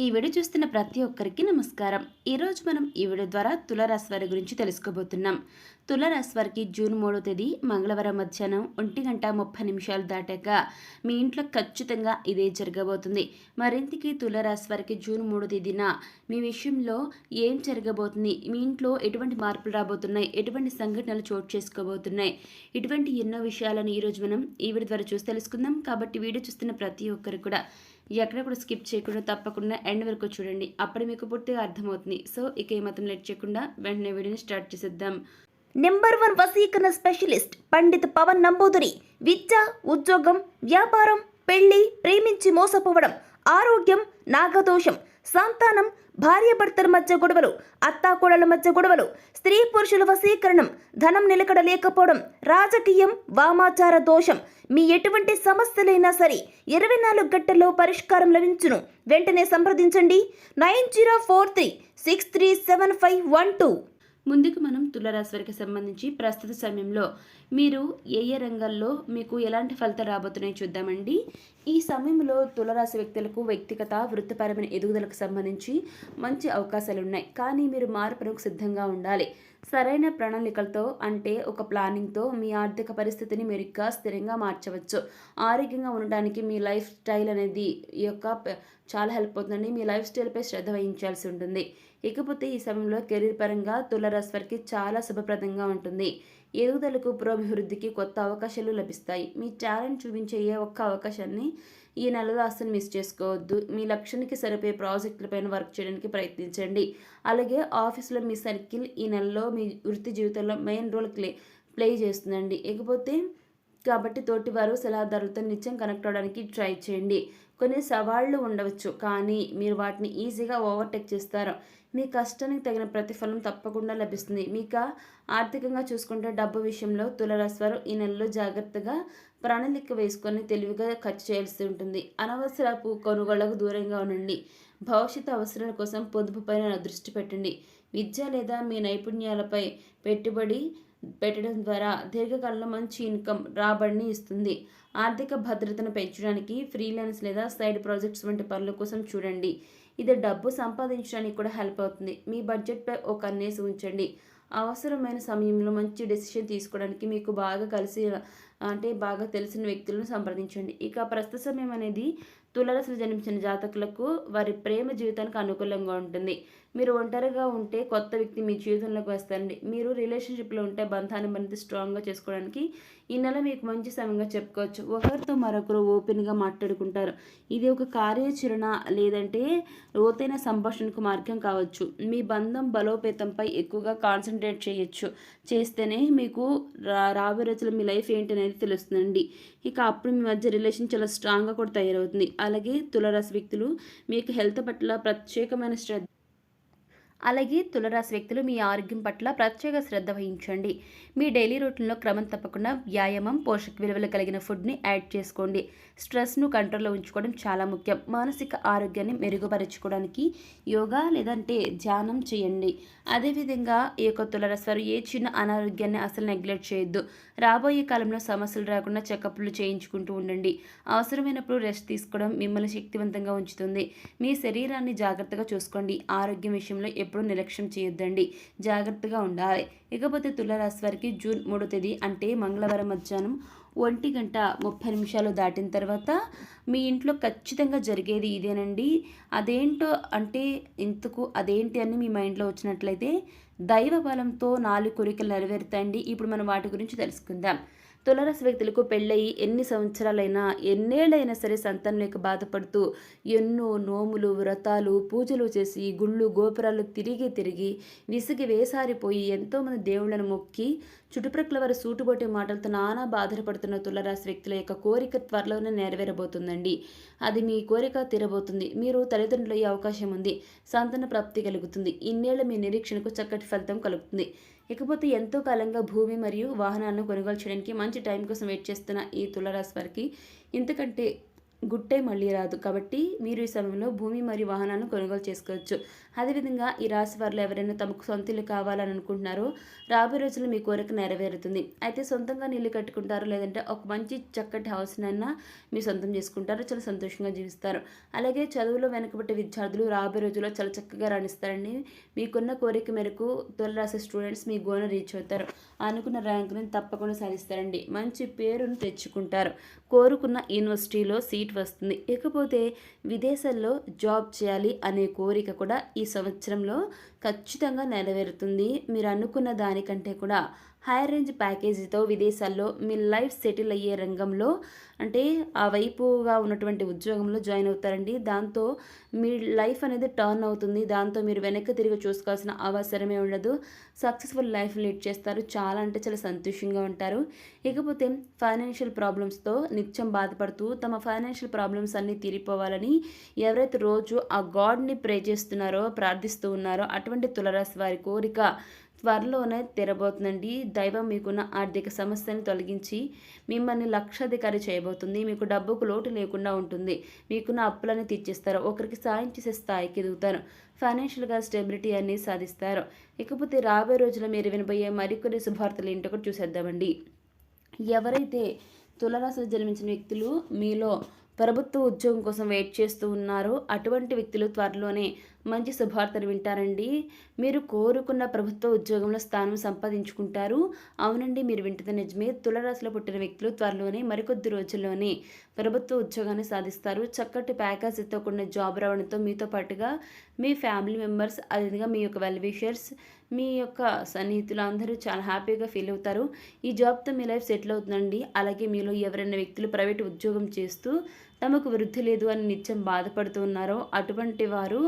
ఈ వీడియో చూస్తున్న ప్రతి ఒక్కరికి నమస్కారం. ఈరోజు మనం ఈ వీడియో ద్వారా తులారాశి వారి గురించి తెలుసుకోబోతున్నాం. తులారాశి వారికి జూన్ 3వ తేదీ మంగళవారం మధ్యాహ్నం 1:30 దాటాక మీ ఇంట్లో ఖచ్చితంగా ఇదే జరగబోతుంది. మరింతకి తులారాశి వారికి జూన్ 3వ తేదీన మీ విషయంలో ఏం జరగబోతుంది, మీ ఇంట్లో ఎటువంటి మార్పులు రాబోతున్నాయి, ఎటువంటి సంఘటనలు చోటు చేసుకోబోతున్నాయి, ఇటువంటి ఎన్నో విషయాలను ఈరోజు మనం ఈ వీడియో ద్వారా చూసి తెలుసుకుందాం. కాబట్టి వీడియో చూస్తున్న ప్రతి ఒక్కరు కూడా ఎక్కడ కూడా స్కిప్ చేయకుండా తప్పకుండా ఎండ్ వరకు చూడండి. అప్పుడు మీకు పూర్తిగా అర్థమవుతుంది. సో ఇక ఏమాత్రం లేట్ చేయకుండా వెంటనే వీడియోని స్టార్ట్ చేసేద్దాం. నెంబర్ 1 వశీకరణ స్పెషలిస్ట్ పండిత్ పవన్ నంబూదిరి. విద్య, ఉద్యోగం, వ్యాపారం, పెళ్లి, ప్రేమించి మోసపోవడం, ఆరోగ్యం, నాగదోషం, సంతానం, భార్యాభర్తల మధ్య గొడవలు, అత్తాకోడల మధ్య గొడవలు, స్త్రీ పురుషుల వశీకరణం, ధనం నిలకడ లేకపోవడం, రాజకీయం, వామాచార దోషం, మీ ఎటువంటి సమస్యలైనా సరే 24 గంటల్లో పరిష్కారం లభించును. వెంటనే సంప్రదించండి 9043637512. ముందుకు మనం తులారాశి వారికి సంబంధించి ప్రస్తుత సమయంలో మీరు ఏ రంగాల్లో మీకు ఎలాంటి ఫలితాలు రాబోతున్నాయో చూద్దామండి. ఈ సమయంలో తులారాశి వ్యక్తులకు వ్యక్తిగత, వృత్తిపరమైన ఎదుగుదలకు సంబంధించి మంచి అవకాశాలు ఉన్నాయి. కానీ మీరు మార్పులకు సిద్ధంగా ఉండాలి. సరైన ప్రణాళికలతో, అంటే ఒక ప్లానింగ్తో మీ ఆర్థిక పరిస్థితిని మెరుగ్గా, స్థిరంగా మార్చవచ్చు. ఆరోగ్యంగా ఉండడానికి మీ లైఫ్ స్టైల్ అనేది చాలా హెల్ప్ అవుతుందండి. మీ లైఫ్ స్టైల్పై శ్రద్ధ వహించాల్సి ఉంటుంది. ఇకపోతే ఈ సమయంలో కెరీర్ పరంగా తులారాశి వారికి చాలా శుభప్రదంగా ఉంటుంది. ఎదుగుదలకు, పురోభివృద్ధికి కొత్త అవకాశాలు లభిస్తాయి. మీ టాలెంట్ చూపించే ఏ ఒక్క అవకాశాన్ని ఈ నెలలో అస్సలు మిస్ చేసుకోవద్దు. మీ లక్ష్యానికి సరిపోయే ప్రాజెక్టులపైన వర్క్ చేయడానికి ప్రయత్నించండి. అలాగే ఆఫీస్లో మీ సర్కిల్ ఈ నెలలో మీ వృత్తి జీవితంలో మెయిన్ రోల్ ప్లే చేస్తుందండి. ఇకపోతే కాబట్టి తోటివారు, సలహాదారులతో నిత్యం కనెక్ట్ అవ్వడానికి ట్రై చేయండి. కొన్ని సవాళ్లు ఉండవచ్చు, కానీ మీరు వాటిని ఈజీగా ఓవర్టేక్ చేస్తారు. మీ కష్టానికి తగిన ప్రతిఫలం తప్పకుండా లభిస్తుంది. మీకు ఆర్థికంగా చూసుకుంటే డబ్బు విషయంలో తులారాశి వారు ఈ నెలలో జాగ్రత్తగా ప్రణాళిక వేసుకొని తెలివిగా ఖర్చు చేయాల్సి ఉంటుంది. అనవసరపు కొనుగోళ్లకు దూరంగా ఉండండి. భవిష్యత్తు అవసరాల కోసం పొదుపుపైన దృష్టి పెట్టండి. విద్య లేదా మీ నైపుణ్యాలపై పెట్టుబడి పెట్టడం ద్వారా దీర్ఘకాలంలో మంచి ఇన్కమ్ రాబడిని ఇస్తుంది. ఆర్థిక భద్రతను పెంచడానికి ఫ్రీలాన్స్ లేదా సైడ్ ప్రాజెక్ట్స్ వంటి పనుల కోసం చూడండి. ఇది డబ్బు సంపాదించడానికి కూడా హెల్ప్ అవుతుంది. మీ బడ్జెట్పై ఒక కన్నేసి ఉంచండి. అవసరమైన సమయంలో మంచి డెసిషన్ తీసుకోవడానికి మీకు బాగా తెలిసిన వ్యక్తులను సంప్రదించండి. ఇక ప్రస్తుత సమయం అనేది తులారాశిలో జన్మించిన జాతకులకు వారి ప్రేమ జీవితానికి అనుకూలంగా ఉంటుంది. మీరు ఒంటరిగా ఉంటే కొత్త వ్యక్తి మీ జీవితంలోకి వస్తారండి. మీరు రిలేషన్షిప్లో ఉంటే బంధాన్ని మరింత స్ట్రాంగ్గా చేసుకోవడానికి ఈ నెల మీకు మంచి సమయంగా చెప్పుకోవచ్చు. ఒకరితో మరొకరు ఓపెన్గా మాట్లాడుకుంటారు. ఇది ఒక కార్యాచరణ లేదంటే లోతైన సంభాషణకు మార్గం కావచ్చు. మీ బంధం బలోపేతంపై ఎక్కువగా కాన్సన్ట్రేట్ చేస్తేనే మీకు రాబోయే రోజుల్లో మీ లైఫ్ ఏంటి అనేది తెలుస్తుందండి. ఇక అప్పుడు మీ మధ్య రిలేషన్ చాలా స్ట్రాంగ్గా కూడా తయారవుతుంది. అలాగే తులారాశి వ్యక్తులు మీకు హెల్త్ పట్ల ప్రత్యేకమైన శ్రద్ధ మీ ఆరోగ్యం పట్ల ప్రత్యేక శ్రద్ధ వహించండి. మీ డైలీ రొటీన్లో క్రమం తప్పకుండా వ్యాయామం, పోషక విలువలు కలిగిన ఫుడ్ని యాడ్ చేసుకోండి. స్ట్రెస్ను కంట్రోల్లో ఉంచుకోవడం చాలా ముఖ్యం. మానసిక ఆరోగ్యాన్ని మెరుగుపరచుకోవడానికి యోగా లేదంటే ధ్యానం చేయండి. అదేవిధంగా ఈ యొక్క తులారాశి వారు ఏ చిన్న అనారోగ్యాన్ని అసలు నెగ్లెక్ట్ చేయొద్దు. రాబోయే కాలంలో సమస్యలు రాకుండా చెకప్లు చేయించుకుంటూ ఉండండి. అవసరమైనప్పుడు రెస్ట్ తీసుకోవడం మిమ్మల్ని శక్తివంతంగా ఉంచుతుంది. మీ శరీరాన్ని జాగ్రత్తగా చూసుకోండి. ఆరోగ్యం విషయంలో ఎప్పుడూ నిర్లక్ష్యం చేయొద్దండి. జాగ్రత్తగా ఉండాలి. ఇకపోతే తులారాశి వారికి జూన్ 3వ తేదీ అంటే మంగళవారం మధ్యాహ్నం 1:30 దాటిన తర్వాత మీ ఇంట్లో ఖచ్చితంగా జరిగేది ఇదేనండి. అదేంటి అని మీ మైండ్లో వచ్చినట్లయితే దైవ బలంతో 4 కోరికలు నెరవేరుతాయండి. ఇప్పుడు మనం వాటి గురించి తెలుసుకుందాం. తులారాశి వ్యక్తులకు పెళ్ళయి ఎన్ని సంవత్సరాలైనా, ఎన్నేళ్ళైనా సరే సంతానం లేక బాధపడుతూ ఎన్నో నోములు, వ్రతాలు, పూజలు చేసి గుళ్ళు, గోపురాలు తిరిగి విసిగి వేసారిపోయి ఎంతోమంది దేవుళ్లను మొక్కి చుట్టుప్రక్కల వారి సూటుబోటి మాటలతో నానా బాధపడుతున్న తులారాశి వ్యక్తుల యొక్క కోరిక త్వరలోనే నెరవేరబోతుందండి. అది మీ కోరిక తీరబోతుంది. మీరు తల్లిదండ్రులు అయ్యే అవకాశం ఉంది. సంతాన ప్రాప్తి కలుగుతుంది. ఇన్నేళ్ల మీ నిరీక్షణకు చక్కటి ఫలితం కలుగుతుంది. ఇకపోతే ఎంతో కాలంగా భూమి మరియు వాహనాలను కొనుగోలు చేయడానికి మంచి టైం కోసం వెయిట్ చేస్తున్న ఈ తులారాశి వారికి ఇంతకంటే గుట్టే మళ్ళీ రాదు. కాబట్టి మీరు ఈ సమయంలో భూమి మరియు వాహనాలను కొనుగోలు చేసుకోవచ్చు. అదేవిధంగా ఈ రాశి వారిలో ఎవరైనా తమకు సొంత ఇల్లు కావాలని అనుకుంటున్నారో రాబోయే రోజుల్లో మీ కోరిక నెరవేరుతుంది. అయితే సొంతంగా ఇల్లు కట్టుకుంటారు, లేదంటే ఒక మంచి చక్కటి హౌస్‌నైనా మీరు సొంతం చేసుకుంటారు. చాలా సంతోషంగా జీవిస్తారు. అలాగే చదువులో వెనకబడ్డ విద్యార్థులు రాబోయే రోజుల్లో చాలా చక్కగా రాణిస్తారండి. మీకున్న కోరిక మేరకు తులారాశి స్టూడెంట్స్ మీ గోల్‌ని రీచ్ అవుతారు. అనుకున్న ర్యాంకులను తప్పకుండా సాధిస్తారండి. మంచి పేరును తెచ్చుకుంటారు. కోరుకున్న యూనివర్సిటీలో సీట్ వస్తుంది. ఇకపోతే విదేశాల్లో జాబ్ చేయాలి అనే కోరిక కూడా ఈ సంవత్సరంలో ఖచ్చితంగా నెరవేరుతుంది. మీరు అనుకున్న దానికంటే కూడా హై రేంజ్ ప్యాకేజీతో విదేశాల్లో మీ లైఫ్ సెటిల్ అయ్యే రంగంలో, అంటే ఆ వైపుగా ఉన్నటువంటి ఉద్యోగంలో జాయిన్ అవుతారండి. దాంతో మీ లైఫ్ అనేది టర్న్ అవుతుంది. దాంతో మీరు వెనక్కి తిరిగి చూసుకోవాల్సిన అవసరమే ఉండదు. సక్సెస్ఫుల్ లైఫ్ లీడ్ చేస్తారు. చాలా అంటే చాలా సంతోషంగా ఉంటారు. ఇకపోతే ఫైనాన్షియల్ ప్రాబ్లమ్స్తో నిత్యం బాధపడుతూ తమ ఫైనాన్షియల్ ప్రాబ్లమ్స్ అన్నీ తీరిపోవాలని ఎవరైతే రోజు ఆ గాడ్ని ప్రే చేస్తున్నారో, ప్రార్థిస్తూ ఉన్నారో అటువంటి తులారాశి వారి కోరిక త్వరలోనే తీరబోతుందండి. దైవం మీకున్న ఆర్థిక సమస్యను తొలగించి మిమ్మల్ని లక్షాధికారి చేయబోతుంది. మీకు డబ్బుకు లోటు లేకుండా ఉంటుంది. మీకున్న అప్పులని తీర్చేస్తారు. ఒకరికి సాయం చేసే స్థాయికి ఎదుగుతారు. ఫైనాన్షియల్గా స్టెబిలిటీ అనేది సాధిస్తారు. ఇకపోతే రాబోయే రోజుల్లో మీరు వినబోయే మరికొన్ని శుభార్తలు ఏంటో కూడా చూసేద్దామండి. ఎవరైతే తులారాశిలో జన్మించిన వ్యక్తులు మీలో ప్రభుత్వ ఉద్యోగం కోసం వెయిట్ చేస్తూ ఉన్నారో అటువంటి వ్యక్తులు త్వరలోనే మంచి శుభార్తను వింటారండి. మీరు కోరుకున్న ప్రభుత్వ ఉద్యోగంలో స్థానం సంపాదించుకుంటారు. అవునండి, మీరు వింటుంది నిజమే. తులారాశిలో పుట్టిన వ్యక్తులు త్వరలోనే మరికొద్ది రోజుల్లోనే ప్రభుత్వ ఉద్యోగాన్ని సాధిస్తారు. చక్కటి ప్యాకేజీతో కూడిన జాబ్ రావడంతో మీతో పాటుగా మీ ఫ్యామిలీ మెంబర్స్, అదేవిధంగా మీ యొక్క వెల్ విషర్స్, మీ యొక్క సన్నిహితులు అందరూ చాలా హ్యాపీగా ఫీల్ అవుతారు. ఈ జాబ్తో మీ లైఫ్ సెటిల్ అవుతుందండి. అలాగే మీలో ఎవరైనా వ్యక్తులు ప్రైవేట్ ఉద్యోగం చేస్తూ తమకు వృద్ధి లేదు అని నిత్యం బాధపడుతూ ఉన్నారో అటువంటి వారు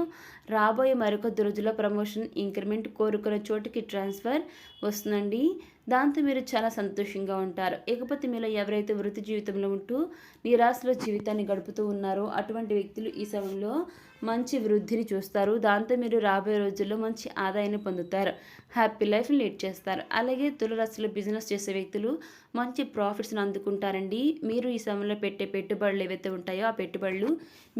రాబోయే మరికొద్ది రోజుల్లో ప్రమోషన్, ఇంక్రిమెంట్, కోరుకున్న చోటుకి ట్రాన్స్ఫర్ వస్తుందండి. దాంతో మీరు చాలా సంతోషంగా ఉంటారు. ఇకపోతే మీలో ఎవరైతే వృత్తి జీవితంలో ఉంటూ నిరాశలో జీవితాన్ని గడుపుతూ ఉన్నారో అటువంటి వ్యక్తులు ఈ సమయంలో మంచి వృద్ధిని చూస్తారు. దాంతో మీరు రాబోయే రోజుల్లో మంచి ఆదాయాన్ని పొందుతారు. హ్యాపీ లైఫ్ని లీడ్ చేస్తారు. అలాగే తులారాశిలో బిజినెస్ చేసే వ్యక్తులు మంచి ప్రాఫిట్స్ని అందుకుంటారండి. మీరు ఈ సమయంలో పెట్టే పెట్టుబడులు ఏవైతే ఉంటాయో ఆ పెట్టుబడులు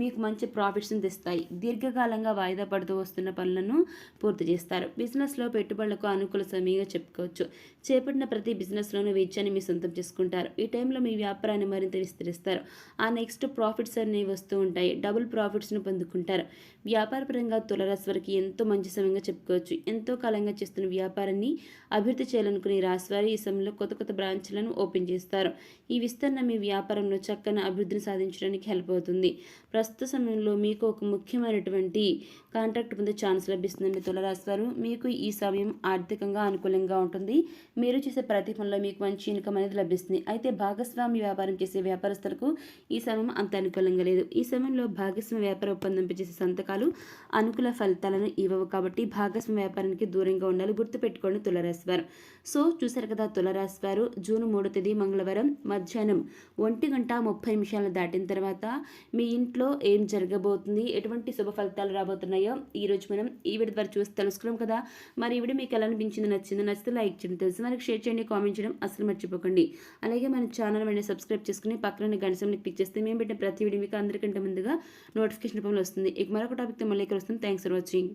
మీకు మంచి ప్రాఫిట్స్ని తెస్తాయి. దీర్ఘకాలంగా వాయిదా పడుతూ వస్తున్న పనులను పూర్తి చేస్తారు. బిజినెస్లో పెట్టుబడులకు అనుకూల సమయంగా చెప్పుకోవచ్చు. చేపట్టిన ప్రతి బిజినెస్లోనూ విజయాన్ని మీ సొంతం చేసుకుంటారు. ఈ టైంలో మీ వ్యాపారాన్ని మరింత విస్తరిస్తారు. ఆ నెక్స్ట్ ప్రాఫిట్స్ అనేవి వస్తూ ఉంటాయి. డబుల్ ప్రాఫిట్స్ను పొందుకుంటారు. వ్యాపారపరంగా తులారాశి వారికి ఎంతో మంచి సమయంగా చెప్పుకోవచ్చు. ఎంతో కాలంగా చేస్తున్న వ్యాపారాన్ని అభివృద్ధి చేయాలనుకునే రాశి వారు ఈ సమయంలో కొత్త కొత్త బ్రాంచ్లను ఓపెన్ చేస్తారు. ఈ విస్తరణ మీ వ్యాపారంలో చక్కని అభివృద్ధిని సాధించడానికి హెల్ప్ అవుతుంది. ప్రస్తుత సమయంలో మీకు ఒక ముఖ్యమైనటువంటి కాంట్రాక్ట్ పొందే ఛాన్స్ లభిస్తుందండి. తులారాశి వారు మీకు ఈ సమయం ఆర్థికంగా అనుకూలంగా ఉంటుంది. మీరు చేసే ప్రతి పనిలో మీకు మంచి ఇన్కమ్ అనేది లభిస్తుంది. అయితే భాగస్వామి వ్యాపారం చేసే వ్యాపారస్తులకు ఈ సమయం అంత అనుకూలంగా లేదు. ఈ సమయంలో భాగస్వామి వ్యాపార ఒప్పందంపై చేసే సంతకాలు అనుకూల ఫలితాలను ఇవ్వవు. కాబట్టి భాగస్వామి వ్యాపారానికి దూరంగా ఉండాలి. గుర్తుపెట్టుకోండి తులారాశి వారు. సో చూసారు కదా, తులారాశి వారు జూన్ 3వ తేదీ మంగళవారం మధ్యాహ్నం 1:30 దాటిన తర్వాత మీ ఇంట్లో ఏం జరగబోతుంది, ఎటువంటి శుభ ఫలితాలు రాబోతున్నాయో ఈరోజు మనం ఈ వీడియో ద్వారా చూసి తెలుసుకున్నాం కదా. మరి ఈ వీడియో మీకు ఎలా అనిపించింది, నచ్చితే లైక్ చేయండి, తెలిసి మనకి షేర్ చేయండి, కామెంట్ చేయడం అసలు మర్చిపోకండి. అలాగే మన ఛానల్ వెంటనే సబ్స్క్రైబ్ చేసుకుని పక్కన గంట సింబల్ని క్లిక్ చేస్తే మేము పెట్టిన ప్రతి వీడియో మీకు అందరికంటే ముందుగా నోటిఫికేషన్ రూపంలో వస్తుంది. ఇక మరొక టాపిక్తో మళ్ళీ ఇక్కడ వస్తుంది. Thanks for watching.